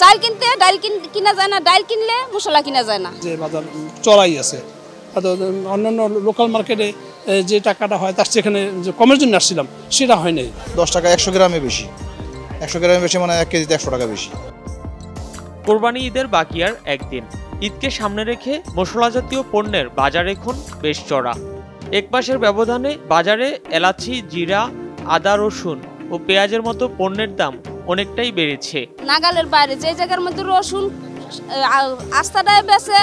চাল কিনতে ডাল কিনা যায় না, ডাল কিনলে মশলা কিনা যায় না। যে বাজার চড়াই আছে, অন্যান্য লোকাল মার্কেটে যে টাকাটা হয় তার সেখানে যে কমের জন্য আসছিলাম সেটা হয় নাই। 10 টাকা 100 গ্রামে বেশি, 100 গ্রামে বেশি মানে 1 কেজিতে 100 টাকা বেশি। কোরবানি ঈদের বাকি আর একদিন। ঈদকে সামনে রেখে মশলা জাতীয় পণ্যের বাজার এখন বেশ চড়া। এক মাসের ব্যবধানে বাজারে এলাচি, জিরা, আদা, রসুন ও পেঁয়াজের মতো পণ্যের দাম অনেকটাই বেড়েছে। নাগালের বাইরে যে জায়গার মধ্যে রসুন আস্তাটায় বেচে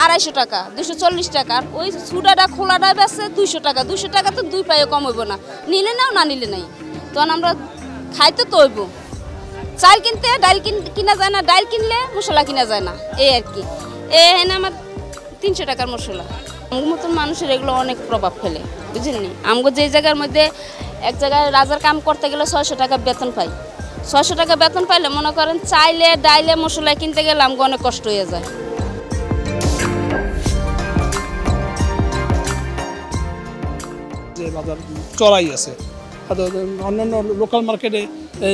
250 টাকা, 240 টাকা, আর ওই সুডাটা খোলাটা বেচে 200 টাকা। 200 টাকা তো 2 পাইও কম হইব না, নিলে নাও না নিলে নাই। তখন আমরা খাইতে তো হইব। চাল কিনতে ডাল কিনা যায় না, ডাল কিনলে মশলা কিনা যায় না, এই আর কি। এখানে আমার 300 টাকার মশলা। আমার মতন মানুষের এগুলো অনেক প্রভাব ফেলে, বুঝলেন। আমগো যে জায়গার মধ্যে এক জায়গায় রাজার কাম করতে গেলে 600 টাকা বেতন পাই। 600 টাকা বেতন পাইলে মনে করেন চাইলে ডাইলে মশলা কিনতে গেলে আমগো অনেক কষ্ট হয়ে যায়। যে বাজার চড়াই আছে, অন্যান্য লোকাল মার্কেটে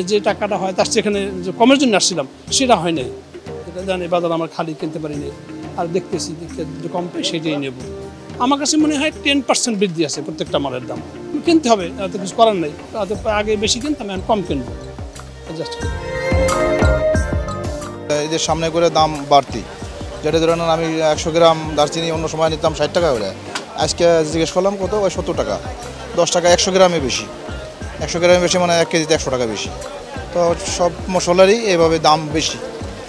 যে টাকাটা হয় তার সেখানে যে কমের জন্য আসছিলাম সেটা হয় নাই। এটা জানি বাজার আমার খালি কিনতে পারি নাই, আর দেখতেছি যে কম পাই সেটাই নেব। আমার কাছে মনে হয় 10% বৃদ্ধি আছে প্রত্যেকটা মালের দাম। কিনতে হবে, এত কিছু করার নেই। আগে বেশি কিনতাম, এখন কম কিনবো। এদের সামনে করে দাম বাড়তি, যেটা ধরেন আমি 100 গ্রাম দারচিনি অন্য সময় নিতাম 60 টাকা করে, আজকে জিজ্ঞেস করলাম কত, ওই 70 টাকা। 10 টাকা 100 গ্রামে বেশি, 100 গ্রামে বেশি মানে 1 কেজিতে 100 টাকা বেশি। তো সব মশলারই এইভাবে দাম বেশি।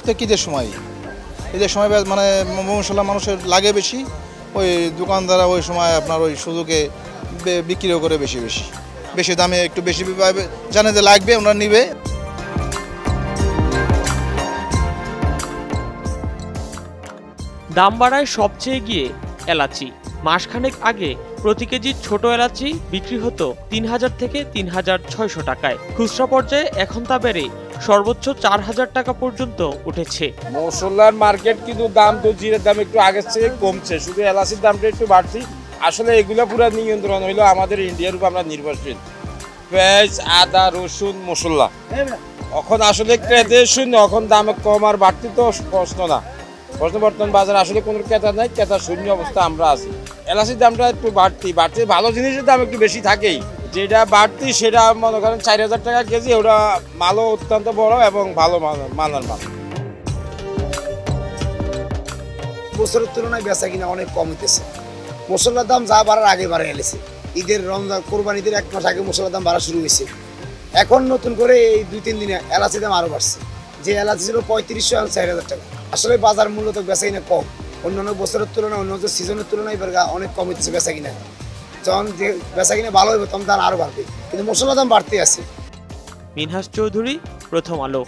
তো ঈদের সময় মানে মশলা মানুষের লাগে বেশি, ওই দোকানদাররা ওই সময় আপনার ওই সুযোগে বিক্রিও করে বেশি দামে একটু বেশি জানে যে লাগবে, ওনারা নিবে। দাম বাড়ায় সবচেয়ে গিয়ে এলাচি। মাসখানেক আগে প্রতি কেজি ছোট এলাচি বিক্রি হতো 3000 থেকে 3600 টাকায়। খুচরা পর্যায়ে এখন তা বেড়ে সর্বোচ্চ 4000 টাকা পর্যন্ত উঠেছে। মশলার মার্কেট কিন্তু দাম তো জিরের দাম একটু আগের থেকে কমছে, শুধু এলাচির দামটা একটু বাড়তি। আসলে এগুলো পুরো নিয়ন্ত্রণ হইলো আমাদের ইন্ডিয়ার উপর আমরা নির্ভরশীল। পেঁয়াজ, আদা, রসুন, মশলা এখন আসলে ক্রেতার শূন্য, এখন দাম কম আর বাড়তি তো প্রশ্ন না। বর্তমান বাজারে আসলে কোনো ক্রেতা নাই, ক্রেতা শূন্য অবস্থা আমরা আছি। এলাচির দামটা একটু বাড়তি, ভালো জিনিসের দাম একটু বেশি থাকেই। যেটা বাড়তি সেটা মনে করেন 4000 টাকা কেজি, ওটা মালও অত্যন্ত বড় এবং ভালো মানের মাল। বছরের তুলনায় বেচা কিনা অনেক কম হইতেছে। মশলার দাম যা বাড়ার আগে বাড়ে এলেছে। ঈদের রমজান কোরবানি ঈদের 1 মাস আগে মশলার দাম বাড়া শুরু হয়েছে। এখন নতুন করে এই 2-3 দিনে এলাচির দাম আরও বাড়ছে। যে এলাচি ছিল 3500, এখন 4000 টাকা। আসলে বাজার মূল্য তো বেচা কিনা কম, অন্যান্য বছরের তুলনায় অন্য সিজনের তুলনায় অনেক কম হইতেছে বেচা কিনা। যখন যে বেচা কিনা ভালো হইবে তখন দাম আরও বাড়বে, কিন্তু মশলার দাম বাড়তে আছে। মিনহাস চৌধুরী, প্রথম আলো।